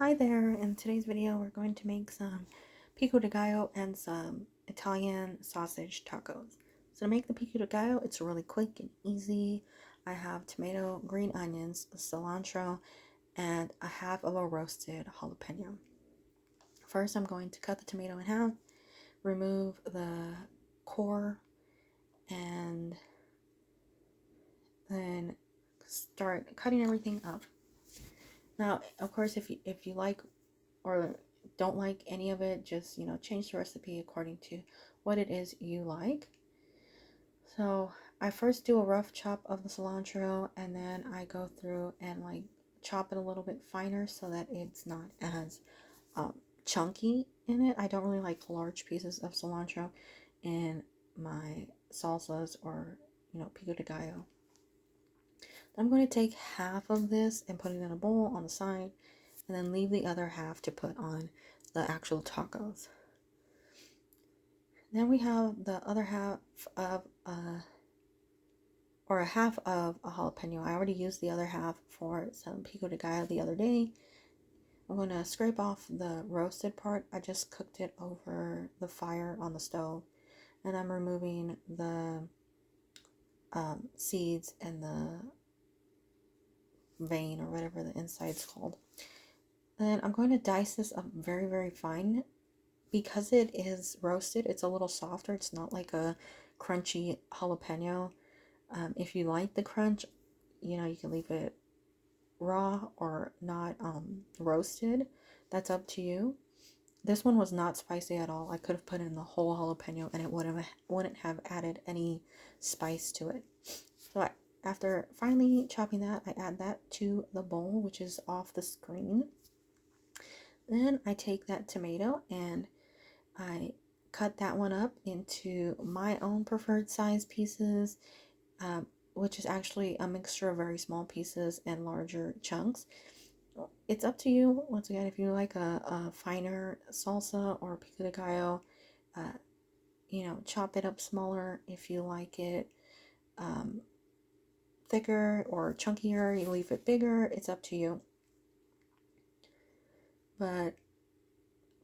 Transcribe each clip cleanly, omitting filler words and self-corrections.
Hi there, in today's video we're going to make some pico de gallo and some Italian sausage tacos. So to make the pico de gallo, it's really quick and easy. I have tomato, green onions, cilantro, and I have a little roasted jalapeno. First I'm going to cut the tomato in half, remove the core, and then start cutting everything up. Now, of course, if you like or don't like any of it, just change the recipe according to what it is you like. So I first do a rough chop of the cilantro, and then I go through and chop it a little bit finer so that it's not as chunky in it. I don't really like large pieces of cilantro in my salsas or pico de gallo. I'm going to take half of this and put it in a bowl on the side, and then leave the other half to put on the actual tacos. Then we have the other half of a half of a jalapeno. I already used the other half for some pico de gallo the other day. I'm going to scrape off the roasted part. I just cooked it over the fire on the stove, and I'm removing the seeds and the vein or whatever the inside's called. Then I'm going to dice this up very, very fine. Because it is roasted, it's a little softer. It's not like a crunchy jalapeno. If you like the crunch, you can leave it raw or not roasted. That's up to you. This one was not spicy at all. I could have put in the whole jalapeno and it wouldn't have added any spice to it. So after finally chopping that, I add that to the bowl, which is off the screen. Then I take that tomato and I cut that one up into my own preferred size pieces, which is actually a mixture of very small pieces and larger chunks. It's up to you. Once again, if you like a finer salsa or pico de gallo, chop it up smaller. If you like it thicker or chunkier, you leave it bigger. It's up to you. But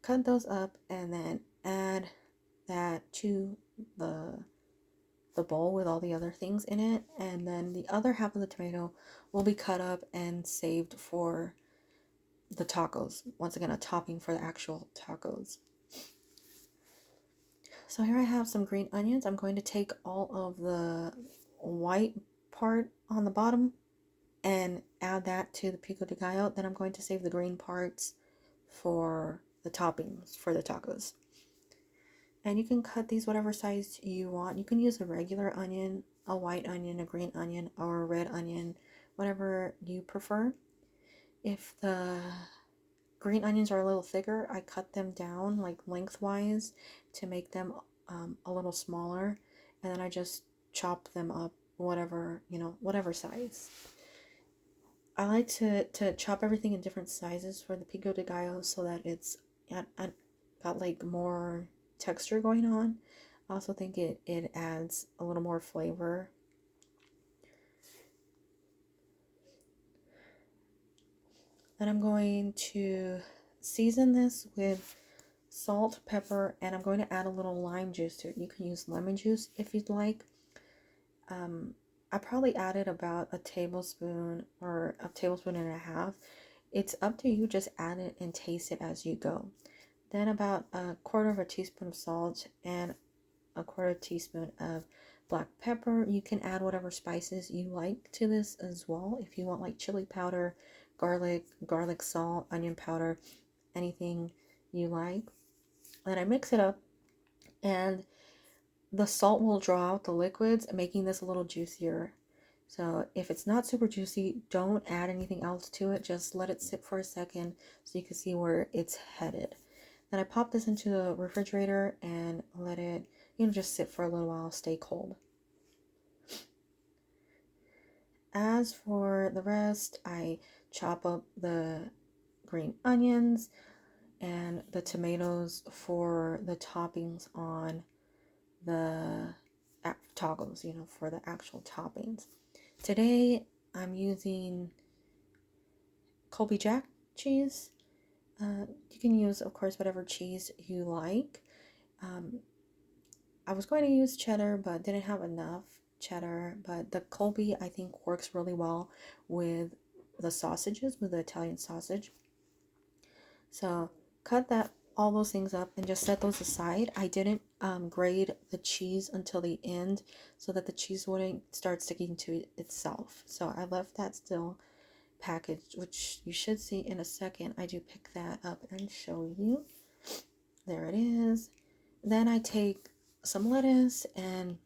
cut those up and then add that to the bowl with all the other things in it, and then the other half of the tomato will be cut up and saved for the tacos. Once again, a topping for the actual tacos. So here I have some green onions. I'm going to take all of the white part on the bottom and add that to the pico de gallo. Then I'm going to save the green parts for the toppings for the tacos. And you can cut these whatever size you want. You can use a regular onion, a white onion, a green onion, or a red onion, whatever you prefer. If the green onions are a little thicker, I cut them down lengthwise to make them a little smaller, and then I just chop them up whatever size. I like to chop everything in different sizes for the pico de gallo so that it's got more texture going on. I also think it adds a little more flavor. Then I'm going to season this with salt, pepper, and I'm going to add a little lime juice to it. You can use lemon juice if you'd like. I probably added about a tablespoon or a tablespoon and a half. It's up to you. Just add it and taste it as you go. Then about a quarter of a teaspoon of salt and a quarter teaspoon of black pepper. You can add whatever spices you like to this as well. If you want chili powder, garlic salt, onion powder, anything you like. Then I mix it up, and the salt will draw out the liquids, making this a little juicier. So if it's not super juicy, don't add anything else to it. Just let it sit for a second so you can see where it's headed. Then I pop this into the refrigerator and let it, just sit for a little while, stay cold. As for the rest, I chop up the green onions and the tomatoes for the toppings on the tacos, for the actual toppings. Today I'm using Colby Jack cheese, You can use, of course, whatever cheese you like. Um, I was going to use cheddar, but didn't have enough cheddar. But the Colby, I think, works really well with the sausages, with the Italian sausage. So cut all those things up and just set those aside. I didn't grate the cheese until the end so that the cheese wouldn't start sticking to itself. So I left that still packaged, which you should see in a second. I do pick that up and show you. There it is. Then I take some lettuce and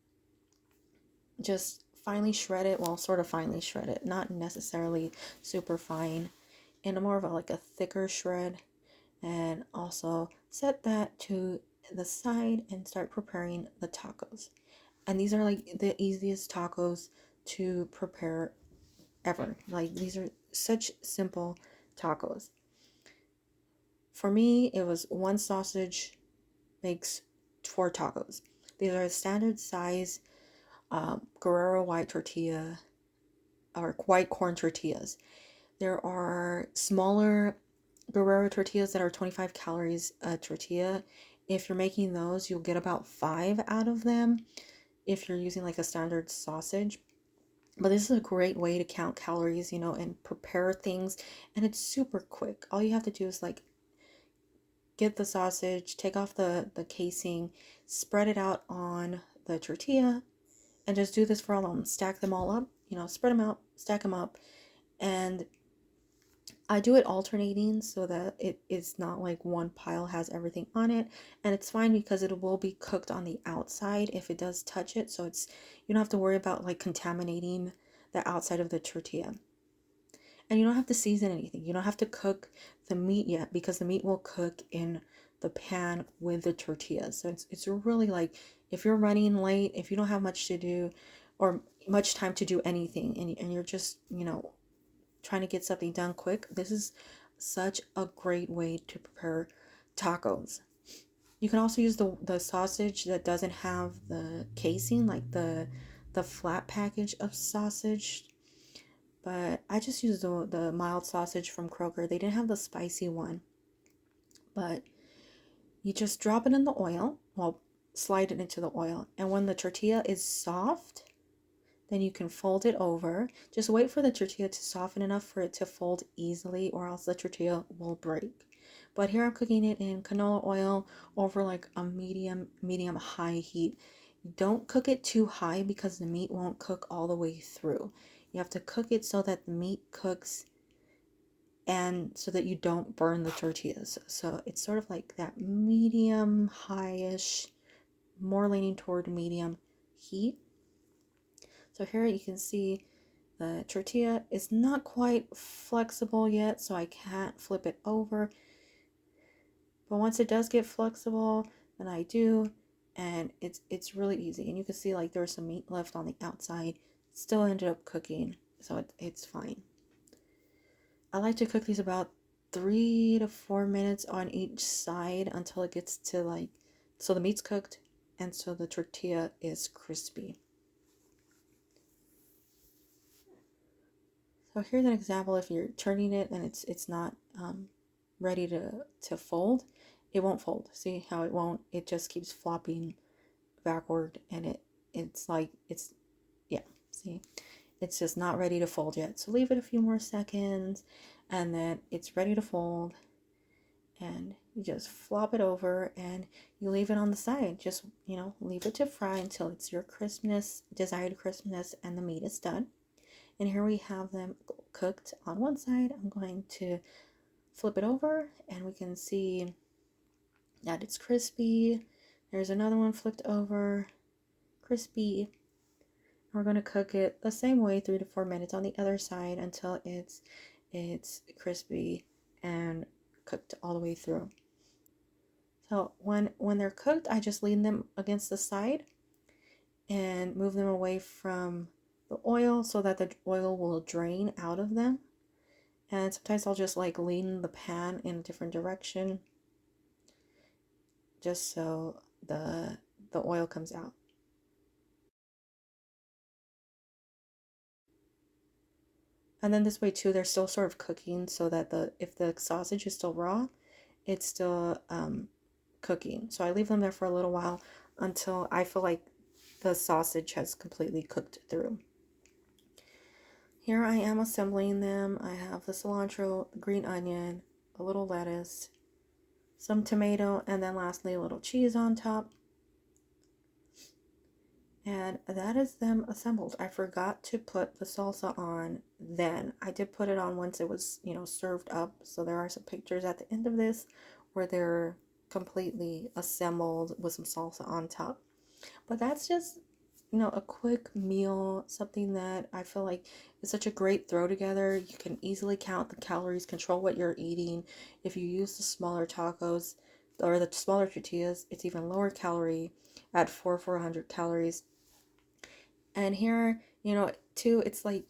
just finely shred it. Well, sort of finely shred it, not necessarily super fine, in a more of a like a thicker shred. And also set that to the side and start preparing the tacos. And these are like the easiest tacos to prepare ever. Like, these are such simple tacos. For me, it was one sausage makes 4 tacos. These are standard size Guerrero white tortilla or white corn tortillas. There are smaller Guerrero tortillas that are 25 calories a tortilla. If you're making those, you'll get about 5 out of them if you're using like a standard sausage. But this is a great way to count calories, and prepare things. And it's super quick. All you have to do is like get the sausage, take off the casing, spread it out on the tortilla, and just do this for all of them. Stack them all up, spread them out, stack them up. And I do it alternating so that it is not like one pile has everything on it. And it's fine because it will be cooked on the outside if it does touch it. So you don't have to worry about like contaminating the outside of the tortilla. And you don't have to season anything. You don't have to cook the meat yet because the meat will cook in the pan with the tortillas. So it's really like, if you're running late, if you don't have much to do or much time to do anything, and you're just, trying to get something done quick, this is such a great way to prepare tacos. You can also use the sausage that doesn't have the casing, like the flat package of sausage. But I just used the mild sausage from Kroger. They didn't have the spicy one. But you just drop it in the oil. Well, slide it into the oil. And when the tortilla is soft, then you can fold it over. Just wait for the tortilla to soften enough for it to fold easily, or else the tortilla will break. But here I'm cooking it in canola oil over like a medium high heat. Don't cook it too high because the meat won't cook all the way through. You have to cook it so that the meat cooks and so that you don't burn the tortillas. So it's sort of like that medium high-ish, more leaning toward medium heat. So here you can see the tortilla is not quite flexible yet, so I can't flip it over. But once it does get flexible, then I do, and it's really easy. And you can see like there's some meat left on the outside. Still ended up cooking, so it's fine. I like to cook these about 3 to 4 minutes on each side until it gets to like, so the meat's cooked and so the tortilla is crispy. So here's an example. If you're turning it and it's not ready to fold, it won't fold. See how it won't? It just keeps flopping backward, and yeah, see, it's just not ready to fold yet. So leave it a few more seconds, and then it's ready to fold. And you just flop it over and you leave it on the side. Just, leave it to fry until it's your desired crispness, and the meat is done. And here we have them cooked on one side. I'm going to flip it over and we can see that it's crispy. There's another one flipped over, crispy. We're going to cook it the same way, 3 to 4 minutes on the other side until it's crispy and cooked all the way through. So when they're cooked, I just lean them against the side and move them away from the oil so that the oil will drain out of them. And sometimes I'll just like lean the pan in a different direction just so the oil comes out. And then this way too, they're still sort of cooking, so that if the sausage is still raw, it's still cooking. So I leave them there for a little while until I feel like the sausage has completely cooked through. Here I am assembling them. I have the cilantro, the green onion, a little lettuce, some tomato, and then lastly a little cheese on top. And that is them assembled. I forgot to put the salsa on then. I did put it on once it was, served up. So there are some pictures at the end of this where they're completely assembled with some salsa on top. But that's just, a quick meal, something that I feel like is such a great throw together. You can easily count the calories, control what you're eating. If you use the smaller tacos or the smaller tortillas, it's even lower calorie at 400 calories. And here, too, it's like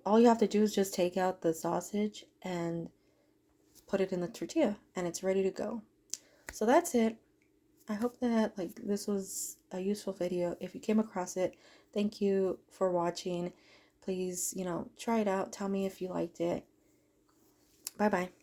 all you have to do is just take out the sausage and put it in the tortilla and it's ready to go. So that's it. I hope that this was a useful video. If you came across it, thank you for watching. Please, try it out. Tell me if you liked it. Bye bye.